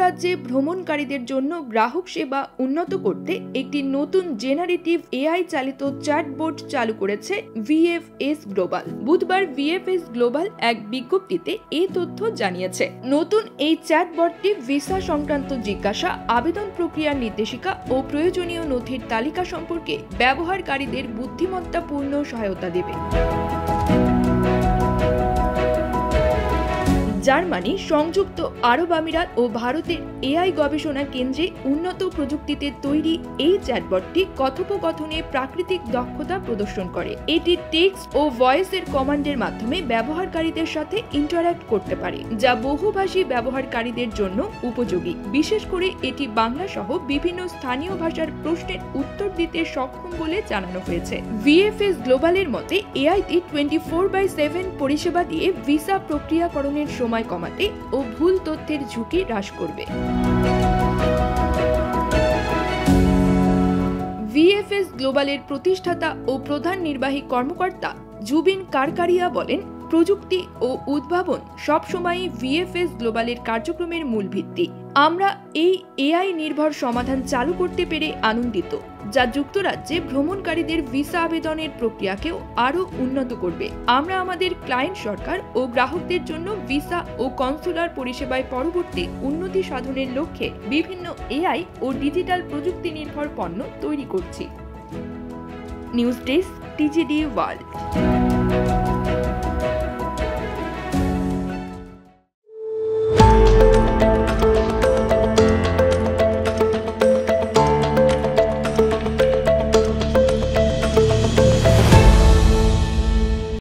যুক্তরাজ্যে ভ্রমণকারীদের জন্য গ্রাহক সেবা উন্নত করতে একটি নতুন জেনারেটিভ এআই চালিত চ্যাটবট চালু করেছে ভিএফএস গ্লোবাল। বুধবার ভিএফএস গ্লোবাল এক বিজ্ঞপ্তিতে এই তথ্য জানিয়েছে। নতুন এই চ্যাটবটটি ভিসা সংক্রান্ত জিজ্ঞাসা, আবেদন প্রক্রিয়ার নির্দেশিকা ও প্রয়োজনীয় নথির তালিকা সম্পর্কে ব্যবহারকারীদের বুদ্ধিমত্তাপূর্ণ সহায়তা দেবে। জার্মানি, সংযুক্ত আরব আমিরাত ও ভারতের এআই গবেষণা কেন্দ্রে উন্নত প্রযুক্তিতে তৈরি এই চ্যাটবটটি কথোপকথনে প্রাকৃতিক দক্ষতা প্রদর্শন করে। এটি টেক্সট ও ভয়েসের কমান্ডের মাধ্যমে ব্যবহারকারীদের সাথে ইন্টারঅ্যাক্ট করতে পারে, যা বহুভাষী ব্যবহারকারীদের জন্য উপযোগী। বিশেষ করে এটি বাংলা সহ বিভিন্ন স্থানীয় ভাষার প্রশ্নের উত্তর দিতে সক্ষম বলে জানানো হয়েছে। ভিএফএস গ্লোবালের মতে এআইটি 24/7 পরিষেবা দিয়ে ভিসা প্রক্রিয়াকরণের সময় কমাতে ও ভুল তথ্যের ঝুঁকি হ্রাস করবে। ভিএফএস গ্লোবালের প্রতিষ্ঠাতা ও প্রধান নির্বাহী কর্মকর্তা জুবিন কারকারিয়া বলেন, প্রযুক্তি ও উদ্ভাবন সবসময়ই ভিএফএস গ্লোবালের কার্যক্রমের মূল ভিত্তি। আমরা এই এআই নির্ভর সমাধান চালু করতে পেরে আনন্দিত, যা যুক্তরাজ্যে ভ্রমণকারীদের ভিসা আবেদনের প্রক্রিয়াকেও আরও উন্নত করবে। আমরা আমাদের ক্লায়েন্ট সরকার ও গ্রাহকদের জন্য ভিসা ও কনসুলার পরিষেবায় পরবর্তী উন্নতি সাধনের লক্ষ্যে বিভিন্ন এআই ও ডিজিটাল প্রযুক্তি নির্ভর পণ্য তৈরি করছি। News desk, TGD world.